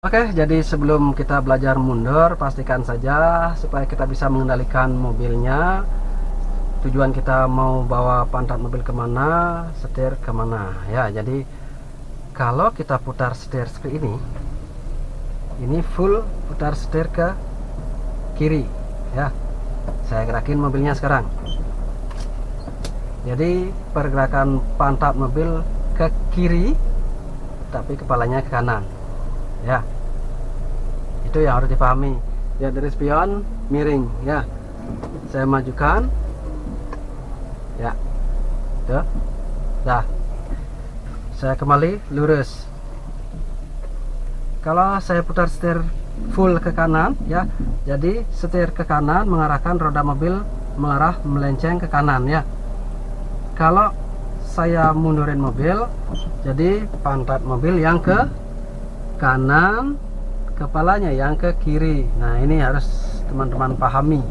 Oke, jadi sebelum kita belajar mundur, pastikan saja supaya kita bisa mengendalikan mobilnya. Tujuan kita mau bawa pantat mobil kemana, setir kemana ya. Jadi kalau kita putar setir seperti ini full putar setir ke kiri ya. Saya gerakin mobilnya sekarang. Jadi pergerakan pantat mobil ke kiri, tapi kepalanya ke kanan ya. Itu yang harus dipahami ya. Dari spion miring ya, saya majukan ya, tuh dah, saya kembali lurus. Kalau saya putar setir full ke kanan ya, jadi setir ke kanan mengarahkan roda mobil mengarah melenceng ke kanan ya. Kalau saya mundurin mobil, jadi pantat mobil yang ke kanan, kepalanya yang ke kiri. Nah, ini harus teman-teman pahami.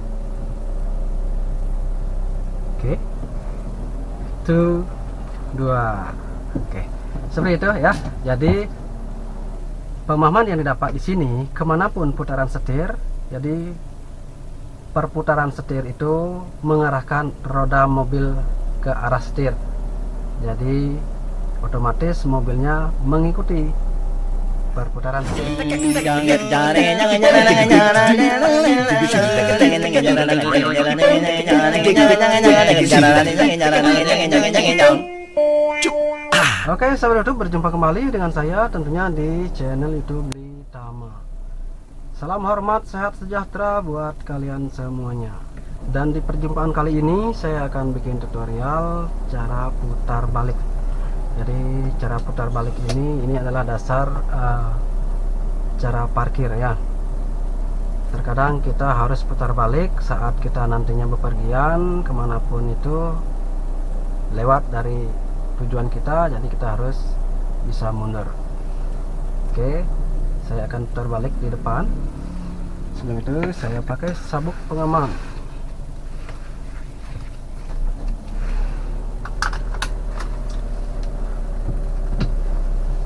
Oke, 1, 2. Oke, seperti itu ya. Jadi pemahaman yang didapat di sini, kemanapun putaran setir, jadi perputaran setir itu mengarahkan roda mobil ke arah setir. Jadi otomatis mobilnya mengikuti perputaran setir. Oke, sahabat YouTube, berjumpa kembali dengan saya tentunya di channel YouTube Britama. Salam hormat, sehat sejahtera buat kalian semuanya. Dan di perjumpaan kali ini saya akan bikin tutorial cara putar balik. Jadi cara putar balik ini adalah dasar cara parkir ya. Terkadang kita harus putar balik saat kita nantinya bepergian kemanapun itu, lewat dari tujuan kita, jadi kita harus bisa mundur. Oke, saya akan putar balik di depan. Sebelum itu saya pakai sabuk pengaman.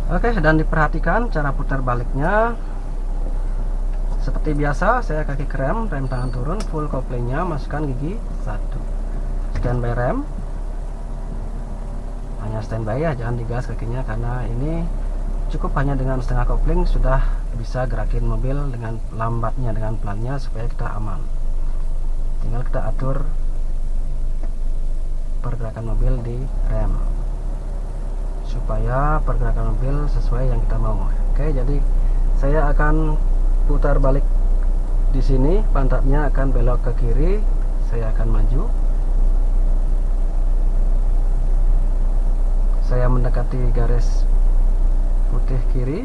Oke, dan diperhatikan cara putar baliknya. Seperti biasa, saya kaki rem tangan turun, full koplingnya, masukkan gigi 1. Standby rem, hanya standby ya, jangan digas kakinya, karena ini cukup hanya dengan setengah kopling sudah bisa gerakin mobil dengan lambatnya, dengan pelannya, supaya kita aman. Tinggal kita atur pergerakan mobil di rem supaya pergerakan mobil sesuai yang kita mau. Oke, jadi saya akan putar balik di sini, pantatnya akan belok ke kiri, saya akan maju. Saya mendekati garis putih kiri,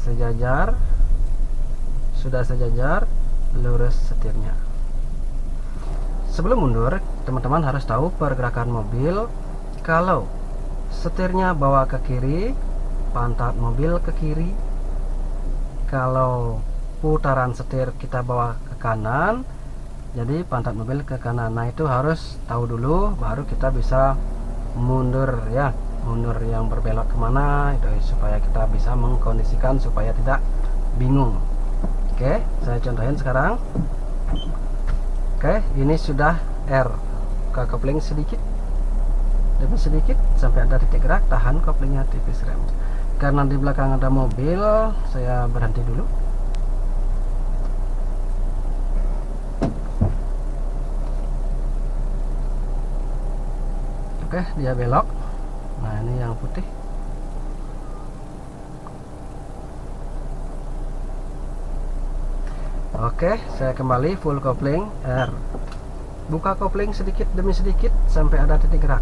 sejajar, sudah sejajar, lurus setirnya. Sebelum mundur, teman-teman harus tahu pergerakan mobil. Kalau setirnya bawa ke kiri, pantat mobil ke kiri. Kalau putaran setir kita bawa ke kanan, jadi pantat mobil ke kanan. Nah, itu harus tahu dulu, baru kita bisa mundur ya. Mundur yang berbelok kemana itu, supaya kita bisa mengkondisikan supaya tidak bingung. Oke, saya contohin sekarang. Oke, ini sudah R, buka kopling sedikit demi sedikit sampai ada titik gerak, tahan koplingnya tipis rem. Karena di belakang ada mobil, saya berhenti dulu. Oke, dia belok. Nah, ini yang putih. Oke, saya kembali full kopling R. Buka kopling sedikit demi sedikit sampai ada titik gerak.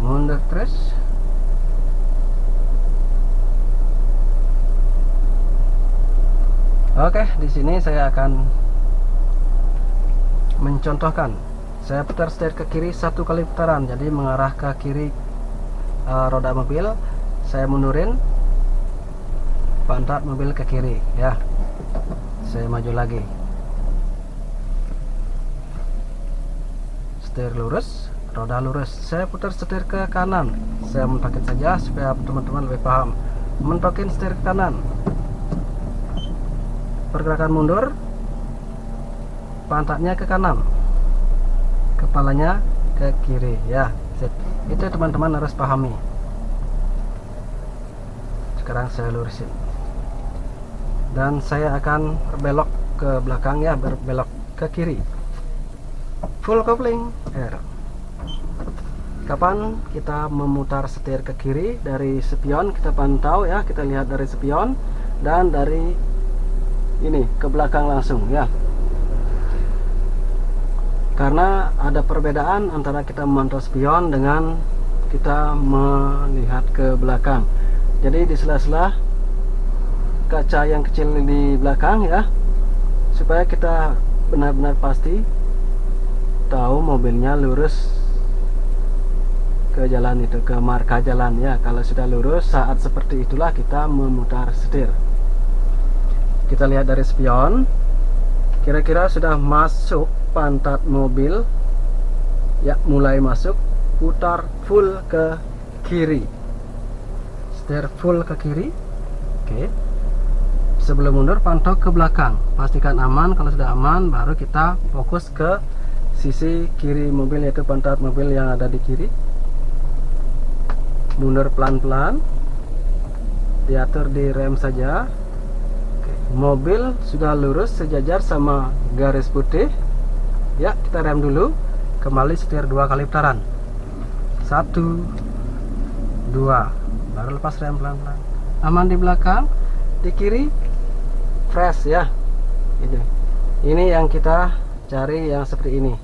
Mundur terus. Oke, di sini saya akan mencontohkan. Saya putar setir ke kiri 1 kali putaran, jadi mengarah ke kiri roda mobil. Saya mundurin pantat mobil ke kiri ya. Saya maju lagi, setir lurus, roda lurus. Saya putar setir ke kanan, saya mentakin saja supaya teman-teman lebih paham. mentokin setir ke kanan, pergerakan mundur, pantatnya ke kanan, kepalanya ke kiri ya. Itu teman-teman harus pahami. Sekarang saya lurusin dan saya akan berbelok ke belakang ya, berbelok ke kiri, full kopling R. Kapan kita memutar setir ke kiri? Dari spion kita pantau ya, kita lihat dari spion dan dari ini ke belakang langsung ya. Karena ada perbedaan antara kita memantau spion dengan kita melihat ke belakang. Jadi di sela-sela kaca yang kecil di belakang ya, supaya kita benar-benar pasti tahu mobilnya lurus ke jalan itu, ke marka jalan ya. Kalau sudah lurus, saat seperti itulah kita memutar setir. Kita lihat dari spion, kira-kira sudah masuk pantat mobil ya, mulai masuk, putar full ke kiri, setir full ke kiri. Oke. Sebelum mundur pantau ke belakang, pastikan aman. Kalau sudah aman baru kita fokus ke sisi kiri mobil, yaitu pantat mobil yang ada di kiri. Mundur pelan-pelan, diatur di rem saja. Oke. Mobil sudah lurus sejajar sama garis putih ya, kita rem dulu, kembali setir 2 kali putaran, 1 2, baru lepas rem pelan-pelan. Aman di belakang, di kiri fresh ya. Ini yang kita cari, yang seperti ini.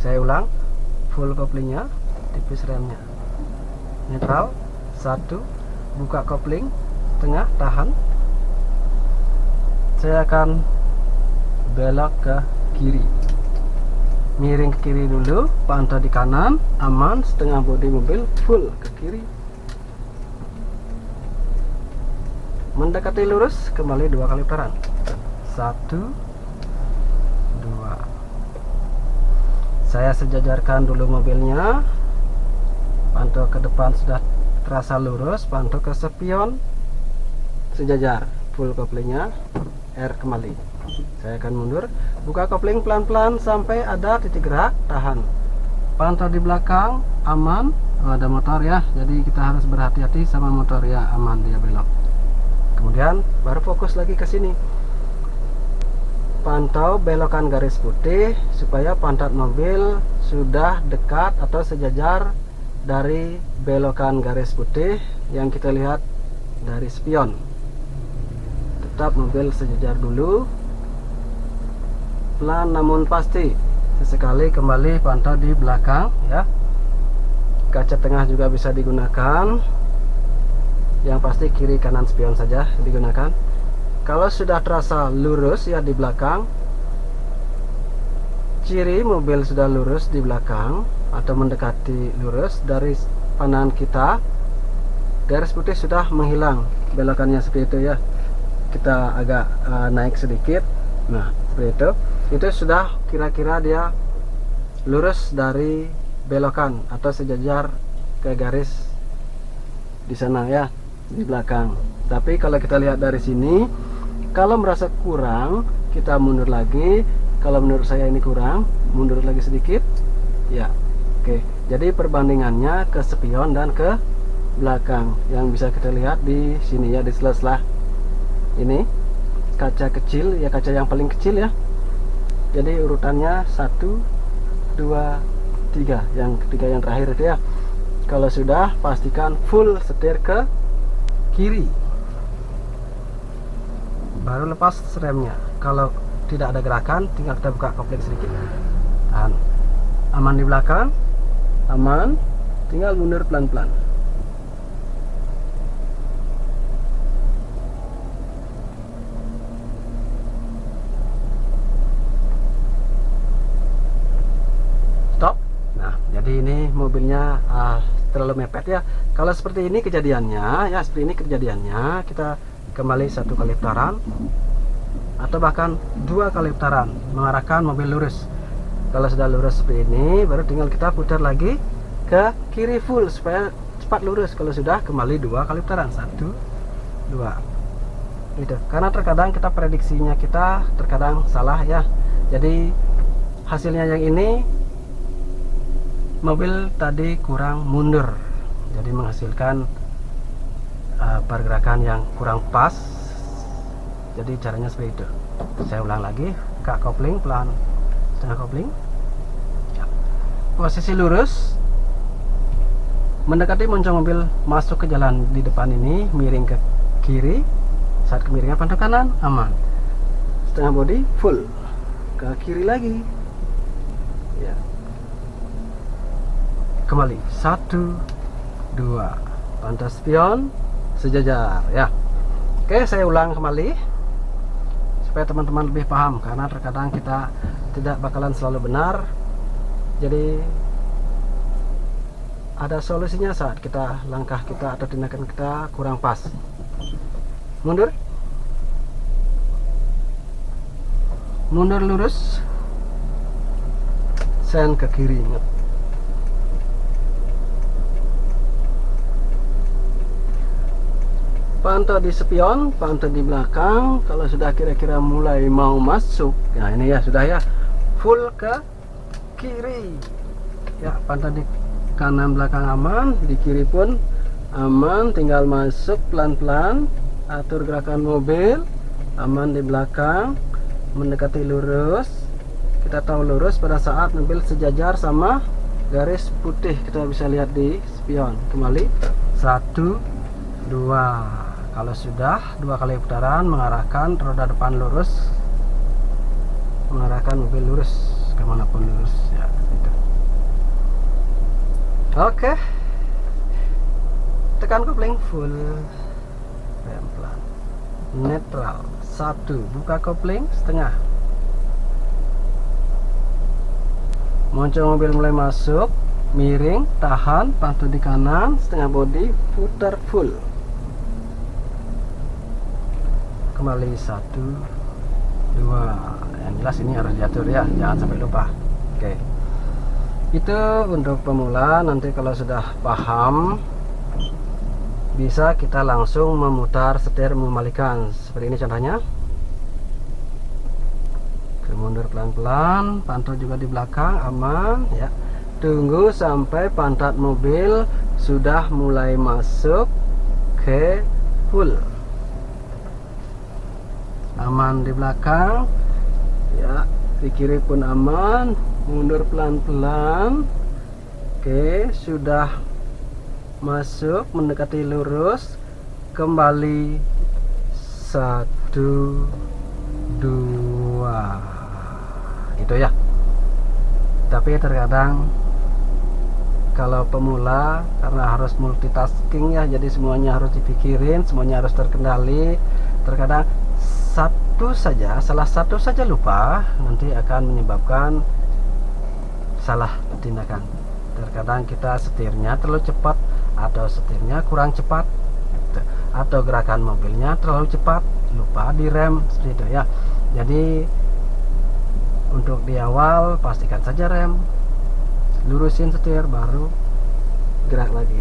Saya ulang, full koplingnya, tipis remnya, netral, 1, buka kopling, tengah, tahan. Saya akan belok ke kiri, miring ke kiri dulu, pantau di kanan, aman, setengah bodi mobil full ke kiri. Mendekati lurus, kembali 2 kali putaran, 1 2. Saya sejajarkan dulu mobilnya, pantau ke depan sudah terasa lurus, pantau ke spion sejajar, full koplingnya, R kembali. Saya akan mundur, buka kopling pelan-pelan sampai ada titik gerak, tahan. Pantau di belakang, aman. Ada motor ya, jadi kita harus berhati-hati sama motor ya, aman dia belok. Kemudian baru fokus lagi ke sini. Pantau belokan garis putih supaya pantat mobil sudah dekat atau sejajar dari belokan garis putih yang kita lihat dari spion. Tetap mobil sejajar dulu, pelan namun pasti. Sesekali kembali pantau di belakang ya. Kaca tengah juga bisa digunakan, yang pasti kiri kanan spion saja digunakan. Kalau sudah terasa lurus ya di belakang, ciri mobil sudah lurus di belakang atau mendekati lurus, dari pandangan kita garis putih sudah menghilang, belokannya seperti itu ya. Kita agak naik sedikit, nah seperti itu sudah kira-kira dia lurus dari belokan atau sejajar ke garis di sana ya, di belakang. Tapi kalau kita lihat dari sini, kalau merasa kurang, kita mundur lagi. Kalau menurut saya ini kurang, mundur lagi sedikit ya. Oke, jadi perbandingannya ke spion dan ke belakang yang bisa kita lihat di sini ya, di sela-sela ini kaca kecil ya, kaca yang paling kecil ya. Jadi urutannya 1 2 3, yang ketiga yang terakhir itu ya. Kalau sudah, pastikan full setir ke kiri, baru lepas remnya. Kalau tidak ada gerakan, tinggal kita buka kopling sedikit, tahan. Aman di belakang, aman, tinggal mundur pelan-pelan. Stop. Nah, jadi ini mobilnya terlalu mepet ya. Kalau seperti ini kejadiannya ya, seperti ini kejadiannya, kita kembali 1 kali putaran atau bahkan 2 kali putaran mengarahkan mobil lurus. Kalau sudah lurus seperti ini, baru tinggal kita putar lagi ke kiri full supaya cepat lurus. Kalau sudah, kembali 2 kali putaran, 1 2 gitu. Karena terkadang kita prediksinya kita terkadang salah ya. Jadi hasilnya yang ini mobil tadi kurang mundur, jadi menghasilkan pergerakan yang kurang pas. Jadi caranya seperti itu. Saya ulang lagi, buka kopling pelan, setengah kopling ya. Posisi lurus, mendekati moncong mobil masuk ke jalan di depan ini, miring ke kiri. Saat kemiringan pantau kanan, aman. Setengah bodi full ke kiri lagi ya. Kembali 1 2, pantau spion sejajar ya. Oke, saya ulang kembali supaya teman-teman lebih paham, karena terkadang kita tidak bakalan selalu benar. Jadi ada solusinya saat kita langkah kita atau tindakan kita kurang pas. Mundur lurus, sen ke kiri, ingat. Pantau di spion, pantau di belakang. Kalau sudah kira-kira mulai mau masuk, nah ini ya sudah ya, full ke kiri ya. Pantau di kanan belakang aman, di kiri pun aman, tinggal masuk pelan-pelan. Atur gerakan mobil, aman di belakang, mendekati lurus. Kita tahu lurus pada saat mobil sejajar sama garis putih, kita bisa lihat di spion. Kembali 1 2. Kalau sudah 2 kali putaran, mengarahkan roda depan lurus, mengarahkan mobil lurus kemanapun lurus ya gitu. Oke, tekan kopling full, rem pelan, netral 1, buka kopling setengah. Moncong mobil mulai masuk, miring, tahan, pantau di kanan, setengah bodi, putar full. Kembali 1 2. Yang jelas ini harus diatur ya, jangan sampai lupa. Oke, itu untuk pemula. Nanti kalau sudah paham, bisa kita langsung memutar setir, memalikan seperti ini contohnya. Mundur pelan-pelan, pantau juga di belakang aman ya. Tunggu sampai pantat mobil sudah mulai masuk ke full, aman di belakang ya. Di kiri pun aman, mundur pelan-pelan. Oke, sudah masuk mendekati lurus, kembali 1 2 gitu ya. Tapi terkadang kalau pemula, karena harus multitasking ya, jadi semuanya harus dipikirin, semuanya harus terkendali. Terkadang salah satu saja lupa, nanti akan menyebabkan salah tindakan. Terkadang kita setirnya terlalu cepat, atau setirnya kurang cepat, atau gerakan mobilnya terlalu cepat, lupa direm seperti itu ya. Jadi untuk di awal pastikan saja rem, lurusin setir, baru gerak lagi.